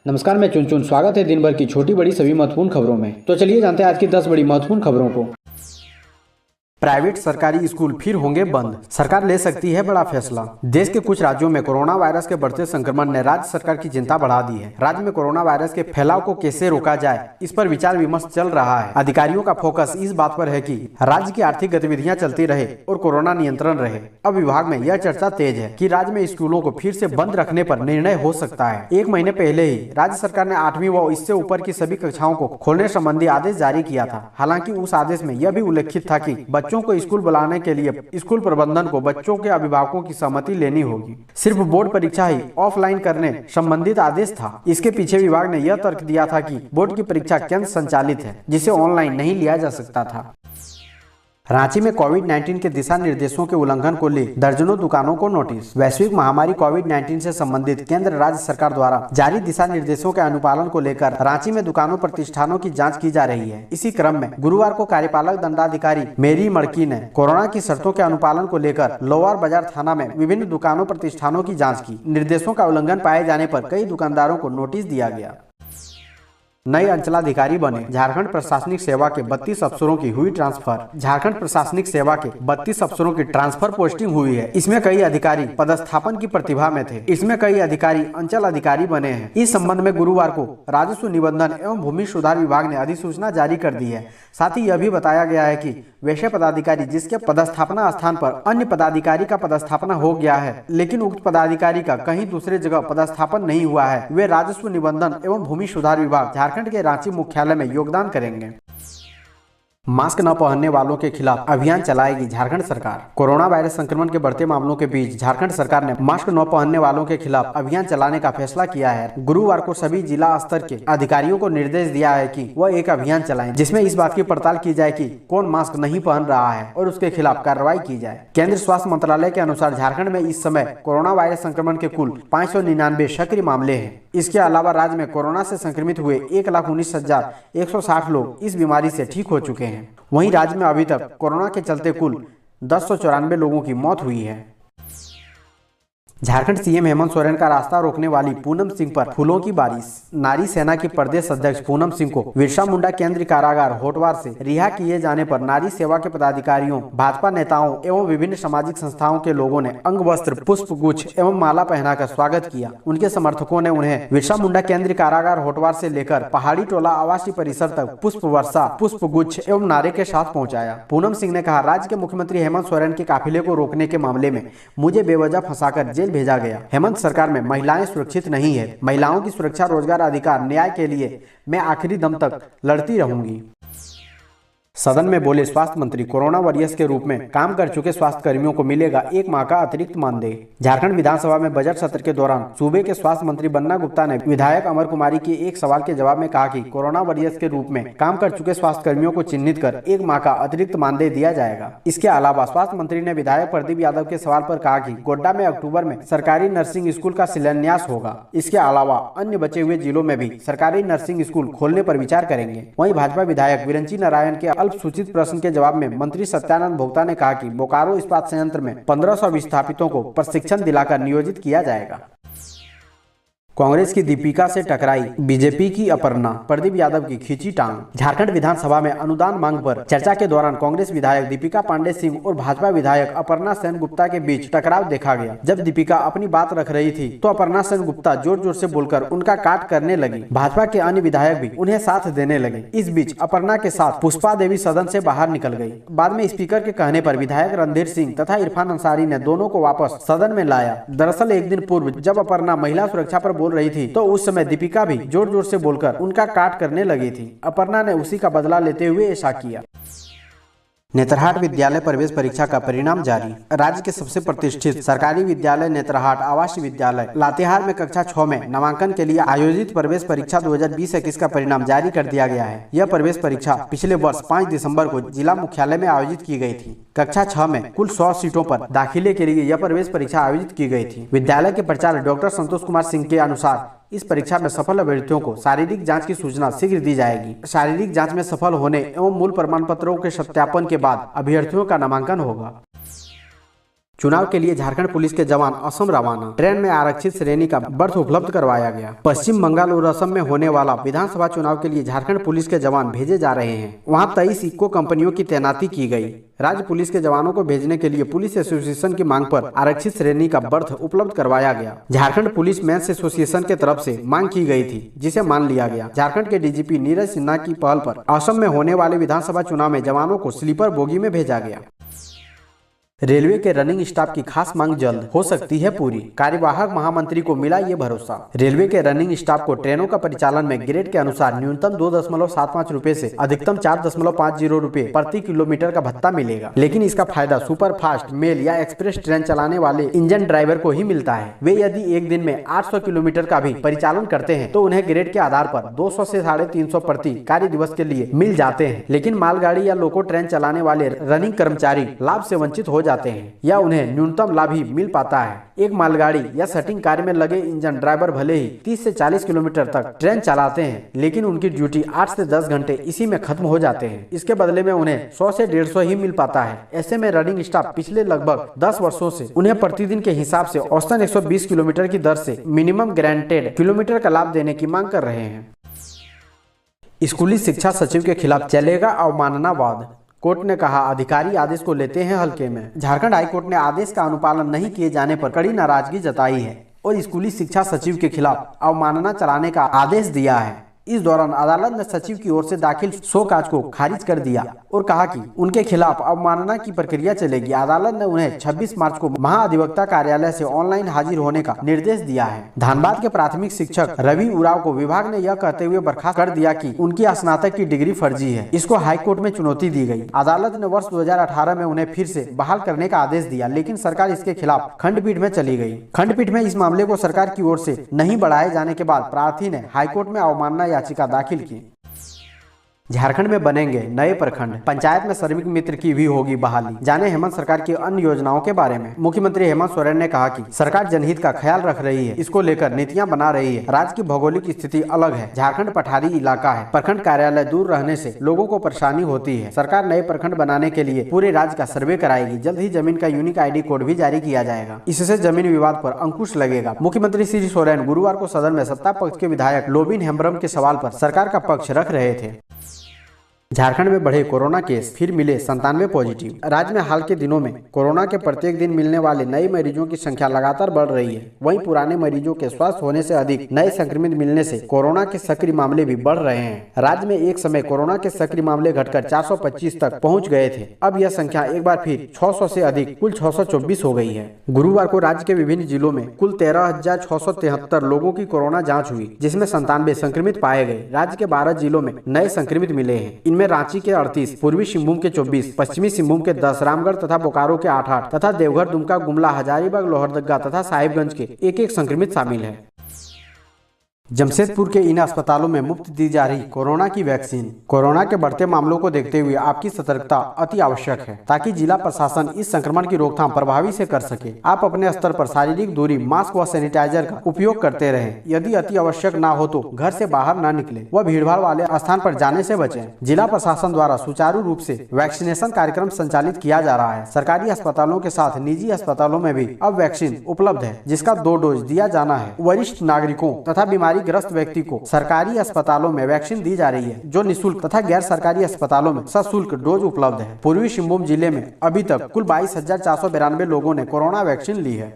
नमस्कार, मैं चुन चुन। स्वागत है दिन भर की छोटी बड़ी सभी महत्वपूर्ण खबरों में। तो चलिए जानते हैं आज की 10 बड़ी महत्वपूर्ण खबरों को। प्राइवेट सरकारी स्कूल फिर होंगे बंद, सरकार ले सकती है बड़ा फैसला। देश के कुछ राज्यों में कोरोना वायरस के बढ़ते संक्रमण ने राज्य सरकार की चिंता बढ़ा दी है। राज्य में कोरोना वायरस के फैलाव को कैसे रोका जाए, इस पर विचार विमर्श चल रहा है। अधिकारियों का फोकस इस बात पर है कि राज्य की आर्थिक गतिविधियां चलती रहे और कोरोना नियंत्रण रहे। अब विभाग में यह चर्चा तेज है कि राज्य में स्कूलों को फिर से बंद रखने पर निर्णय हो सकता है। एक महीने पहले ही राज्य सरकार ने 8वीं व इससे ऊपर की सभी कक्षाओं को खोलने संबंधी आदेश जारी किया था। हालांकि उस आदेश में यह भी उल्लेखित था कि बच्चों को स्कूल बुलाने के लिए स्कूल प्रबंधन को बच्चों के अभिभावकों की सहमति लेनी होगी। सिर्फ बोर्ड परीक्षा ही ऑफलाइन करने संबंधित आदेश था। इसके पीछे विभाग ने यह तर्क दिया था कि बोर्ड की परीक्षा केंद्र संचालित है, जिसे ऑनलाइन नहीं लिया जा सकता था। रांची में कोविड-19 के दिशा निर्देशों के उल्लंघन को ले दर्जनों दुकानों को नोटिस। वैश्विक महामारी कोविड-19 से संबंधित केंद्र राज्य सरकार द्वारा जारी दिशा निर्देशों के अनुपालन को लेकर रांची में दुकानों प्रतिष्ठानों की जांच की जा रही है। इसी क्रम में गुरुवार को कार्यपालक दंडाधिकारी मेरी मड़की ने कोरोना की शर्तों के अनुपालन को लेकर लोअर बाजार थाना में विभिन्न दुकानों प्रतिष्ठानों की जाँच की। निर्देशों का उल्लंघन पाए जाने पर कई दुकानदारों को नोटिस दिया गया। नए अंचलाधिकारी बने, झारखंड प्रशासनिक सेवा के 32 अफसरों की हुई ट्रांसफर। झारखंड प्रशासनिक सेवा के 32 अफसरों की ट्रांसफर पोस्टिंग हुई है। इसमें कई अधिकारी पदस्थापन की प्रतिभा में थे। इसमें कई अधिकारी अंचल अधिकारी बने हैं। इस संबंध में गुरुवार को राजस्व निबंधन एवं भूमि सुधार विभाग ने अधिसूचना जारी कर दी है। साथ ही यह भी बताया गया है कि वैसे पदाधिकारी जिसके पदस्थापना स्थान पर अन्य पदाधिकारी का पदस्थापना हो गया है, लेकिन उक्त पदाधिकारी का कहीं दूसरे जगह पदस्थापन नहीं हुआ है, वे राजस्व निबंधन एवं भूमि सुधार विभाग झारखंड के रांची मुख्यालय में योगदान करेंगे। मास्क न पहनने वालों के खिलाफ अभियान चलाएगी झारखंड सरकार। कोरोना वायरस संक्रमण के बढ़ते मामलों के बीच झारखंड सरकार ने मास्क न पहनने वालों के खिलाफ अभियान चलाने का फैसला किया है। गुरुवार को सभी जिला स्तर के अधिकारियों को निर्देश दिया है कि वह एक अभियान चलाएं, जिसमें इस बात की पड़ताल की जाए कि कौन मास्क नहीं पहन रहा है और उसके खिलाफ कार्रवाई की जाए। केंद्रीय स्वास्थ्य मंत्रालय के अनुसार झारखंड में इस समय कोरोना वायरस संक्रमण के कुल 599 सक्रिय मामले हैं। इसके अलावा राज्य में कोरोना से संक्रमित हुए 1,19,160 लोग इस बीमारी से ठीक हो चुके हैं। वहीं राज्य में अभी तक कोरोना के चलते कुल 1094 लोगों की मौत हुई है। झारखंड सीएम हेमंत सोरेन का रास्ता रोकने वाली पूनम सिंह पर फूलों की बारिश। नारी सेना की प्रदेश अध्यक्ष पूनम सिंह को बिरसा मुंडा केंद्रीय कारागार होटवार से रिहा किए जाने पर नारी सेवा के पदाधिकारियों, भाजपा नेताओं एवं विभिन्न सामाजिक संस्थाओं के लोगों ने अंग वस्त्र, पुष्प गुच्छ एवं माला पहनाकर स्वागत किया। उनके समर्थकों ने उन्हें बिरसा मुंडा केंद्रीय कारागार होटवार से लेकर पहाड़ी टोला आवासीय परिसर तक पुष्प वर्षा, पुष्प गुच्छ एवं नारे के साथ पहुँचाया। पूनम सिंह ने कहा, राज्य के मुख्यमंत्री हेमंत सोरेन के काफिले को रोकने के मामले में मुझे बेवजह फंसाकर जेल भेजा गया। हेमंत सरकार में महिलाएं सुरक्षित नहीं है। महिलाओं की सुरक्षा, रोजगार, अधिकार, न्याय के लिए मैं आखिरी दम तक लड़ती रहूंगी। सदन में बोले स्वास्थ्य मंत्री, कोरोना वॉरियर्स के रूप में काम कर चुके स्वास्थ्य कर्मियों को मिलेगा 1 माह का अतिरिक्त मानदेय। झारखंड विधानसभा में बजट सत्र के दौरान सूबे के स्वास्थ्य मंत्री बन्ना गुप्ता ने विधायक अमर कुमारी के एक सवाल के जवाब में कहा कि कोरोना वॉरियर्स के रूप में काम कर चुके स्वास्थ्य कर्मियों को चिन्हित कर 1 माह का अतिरिक्त मानदेय दिया जाएगा। इसके अलावा स्वास्थ्य मंत्री ने विधायक प्रदीप यादव के सवाल पर कहा कि गोड्डा में अक्टूबर में सरकारी नर्सिंग स्कूल का शिलान्यास होगा। इसके अलावा अन्य बचे हुए जिलों में भी सरकारी नर्सिंग स्कूल खोलने पर विचार करेंगे। वहीं भाजपा विधायक विरंची नारायण के अल्पसूचित प्रश्न के जवाब में मंत्री सत्यानंद भोक्ता ने कहा कि बोकारो इस्पात संयंत्र में 1500 विस्थापितों को प्रशिक्षण दिलाकर नियोजित किया जाएगा। कांग्रेस की दीपिका से टकराई बीजेपी की अपर्णा, प्रदीप यादव की खींची टांग। झारखंड विधानसभा में अनुदान मांग पर चर्चा के दौरान कांग्रेस विधायक दीपिका पांडे सिंह और भाजपा विधायक अपर्णा सेन गुप्ता के बीच टकराव देखा गया। जब दीपिका अपनी बात रख रही थी तो अपर्णा सेन गुप्ता जोर जोर से बोलकर उनका काट करने लगी। भाजपा के अन्य विधायक भी उन्हें साथ देने लगे। इस बीच अपर्णा के साथ पुष्पा देवी सदन से बाहर निकल गई। बाद में स्पीकर के कहने पर विधायक रणधीर सिंह तथा इरफान अंसारी ने दोनों को वापस सदन में लाया। दरअसल एक दिन पूर्व जब अपर्णा महिला सुरक्षा पर बोल रही थी तो उस समय दीपिका भी जोर जोर से बोलकर उनका काट करने लगी थी। अपर्णा ने उसी का बदला लेते हुए ऐसा किया। नेतरहाट विद्यालय प्रवेश परीक्षा का परिणाम जारी। राज्य के सबसे प्रतिष्ठित सरकारी विद्यालय नेतरहाट आवासीय विद्यालय लातेहार में कक्षा 6 में नामांकन के लिए आयोजित प्रवेश परीक्षा 2020-21 का परिणाम जारी कर दिया गया है। यह प्रवेश परीक्षा पिछले वर्ष 5 दिसंबर को जिला मुख्यालय में आयोजित की गई थी। कक्षा 6 में कुल 100 सीटों पर दाखिले के लिए यह प्रवेश परीक्षा आयोजित की गई थी। विद्यालय के प्राचार्य डॉक्टर संतोष कुमार सिंह के अनुसार इस परीक्षा में सफल अभ्यर्थियों को शारीरिक जांच की सूचना शीघ्र दी जाएगी। शारीरिक जांच में सफल होने एवं मूल प्रमाण पत्रों के सत्यापन के बाद अभ्यर्थियों का नामांकन होगा। चुनाव के लिए झारखंड पुलिस के जवान असम रवाना। ट्रेन में आरक्षित श्रेणी का बर्थ उपलब्ध करवाया गया। पश्चिम बंगाल और असम में होने वाला विधानसभा चुनाव के लिए झारखंड पुलिस के जवान भेजे जा रहे हैं। वहां 23 इक्को कंपनियों की तैनाती की गई। राज्य पुलिस के जवानों को भेजने के लिए पुलिस एसोसिएशन की मांग पर आरक्षित श्रेणी का बर्थ उपलब्ध करवाया गया। झारखंड पुलिस मेंस एसोसिएशन के तरफ से मांग की गई थी, जिसे मान लिया गया। झारखंड के डीजीपी नीरज सिन्हा की पहल पर असम में होने वाले विधानसभा चुनाव में जवानों को स्लीपर बोगी में भेजा गया। रेलवे के रनिंग स्टाफ की खास मांग जल्द हो सकती है पूरी। कार्यवाहक महामंत्री को मिला ये भरोसा। रेलवे के रनिंग स्टाफ को ट्रेनों का परिचालन में ग्रेड के अनुसार न्यूनतम 2.75 रुपए से अधिकतम 4.50 रुपए प्रति किलोमीटर का भत्ता मिलेगा। लेकिन इसका फायदा सुपर फास्ट, मेल या एक्सप्रेस ट्रेन चलाने वाले इंजन ड्राइवर को ही मिलता है। वे यदि एक दिन में 800 किलोमीटर का भी परिचालन करते हैं तो उन्हें ग्रेड के आधार पर 200 से 350 प्रति कार्य दिवस के लिए मिल जाते हैं। लेकिन मालगाड़ी या लोको ट्रेन चलाने वाले रनिंग कर्मचारी लाभ से वंचित हो जाते हैं या उन्हें न्यूनतम लाभ ही मिल पाता है। एक मालगाड़ी या सटिंग कार्य में लगे इंजन ड्राइवर भले ही 30 से 40 किलोमीटर तक ट्रेन चलाते हैं, लेकिन उनकी ड्यूटी 8 से 10 घंटे इसी में खत्म हो जाते हैं। इसके बदले में उन्हें 100 से 150 ही मिल पाता है। ऐसे में रनिंग स्टाफ पिछले लगभग 10 वर्षों से उन्हें प्रतिदिन के हिसाब से औसतन 120 किलोमीटर की दर से मिनिमम गारंटेड किलोमीटर का लाभ देने की मांग कर रहे हैं। स्कूली शिक्षा सचिव के खिलाफ चलेगा अवमानना वाद। कोर्ट ने कहा अधिकारी आदेश को लेते हैं हल्के में। झारखंड हाईकोर्ट ने आदेश का अनुपालन नहीं किए जाने पर कड़ी नाराजगी जताई है और स्कूली शिक्षा सचिव के खिलाफ अवमानना चलाने का आदेश दिया है। इस दौरान अदालत ने सचिव की ओर से दाखिल शो काज को खारिज कर दिया और कहा कि उनके खिलाफ अवमानना की प्रक्रिया चलेगी। अदालत ने उन्हें 26 मार्च को महाधिवक्ता कार्यालय से ऑनलाइन हाजिर होने का निर्देश दिया है। धनबाद के प्राथमिक शिक्षक रवि उराव को विभाग ने यह कहते हुए बर्खास्त कर दिया कि उनकी स्नातक की डिग्री फर्जी है। इसको हाईकोर्ट में चुनौती दी गई। अदालत ने वर्ष 2018 में उन्हें फिर से बहाल करने का आदेश दिया, लेकिन सरकार इसके खिलाफ खंडपीठ में चली गई। खंडपीठ में इस मामले को सरकार की ओर से नहीं बढ़ाए जाने के बाद प्रार्थी ने हाईकोर्ट में अवमानना याचिका दाखिल की। झारखंड में बनेंगे नए प्रखंड। पंचायत में श्रमिक मित्र की भी होगी बहाली। जाने हेमंत सरकार की अन्य योजनाओं के बारे में। मुख्यमंत्री हेमंत सोरेन ने कहा कि सरकार जनहित का ख्याल रख रही है, इसको लेकर नीतियां बना रही है। राज्य की भौगोलिक स्थिति अलग है। झारखंड पठारी इलाका है। प्रखंड कार्यालय दूर रहने से लोगों को परेशानी होती है। सरकार नए प्रखंड बनाने के लिए पूरे राज्य का सर्वे कराएगी। जल्द ही जमीन का यूनिक ID कोड भी जारी किया जाएगा। इससे जमीन विवाद पर अंकुश लगेगा। मुख्यमंत्री श्री सोरेन गुरुवार को सदन में सत्ता पक्ष के विधायक लोबिन हेम्ब्रम के सवाल पर सरकार का पक्ष रख रहे थे। झारखंड में बढ़े कोरोना केस, फिर मिले 97 पॉजिटिव। राज्य में हाल के दिनों में कोरोना के प्रत्येक दिन मिलने वाले नए मरीजों की संख्या लगातार बढ़ रही है। वहीं पुराने मरीजों के स्वस्थ होने से अधिक नए संक्रमित मिलने से कोरोना के सक्रिय मामले भी बढ़ रहे हैं। राज्य में एक समय कोरोना के सक्रिय मामले घटकर 425 तक पहुँच गए थे। अब यह संख्या एक बार फिर 600 से अधिक कुल 624 हो गई है। गुरुवार को राज्य के विभिन्न जिलों में कुल 13,673 लोगों की कोरोना जाँच हुई, जिसमें 97 संक्रमित पाए गए। राज्य के 12 जिलों में नए संक्रमित मिले हैं। इनमें रांची के 38, पूर्वी सिंहभूम के 24, पश्चिमी सिंहभूम के 10, रामगढ़ तथा बोकारो के 8 तथा देवघर, दुमका, गुमला, हजारीबाग, लोहरदगा तथा साहिबगंज के एक संक्रमित शामिल है। जमशेदपुर के इन अस्पतालों में मुफ्त दी जा रही कोरोना की वैक्सीन। कोरोना के बढ़ते मामलों को देखते हुए आपकी सतर्कता अति आवश्यक है, ताकि जिला प्रशासन इस संक्रमण की रोकथाम प्रभावी से कर सके। आप अपने स्तर पर शारीरिक दूरी, मास्क व सैनिटाइजर का उपयोग करते रहें। यदि अति आवश्यक ना हो तो घर से बाहर न निकले व भीड़भाड़ वाले स्थान पर जाने से बचें। जिला प्रशासन द्वारा सुचारू रूप से वैक्सीनेशन कार्यक्रम संचालित किया जा रहा है। सरकारी अस्पतालों के साथ निजी अस्पतालों में भी अब वैक्सीन उपलब्ध है, जिसका 2 डोज दिया जाना है। वरिष्ठ नागरिकों तथा बीमारी ग्रस्त व्यक्ति को सरकारी अस्पतालों में वैक्सीन दी जा रही है, जो निःशुल्क तथा गैर सरकारी अस्पतालों में सशुल्क डोज उपलब्ध है। पूर्वी सिंहभूम जिले में अभी तक कुल 22,492 लोगों ने कोरोना वैक्सीन ली है।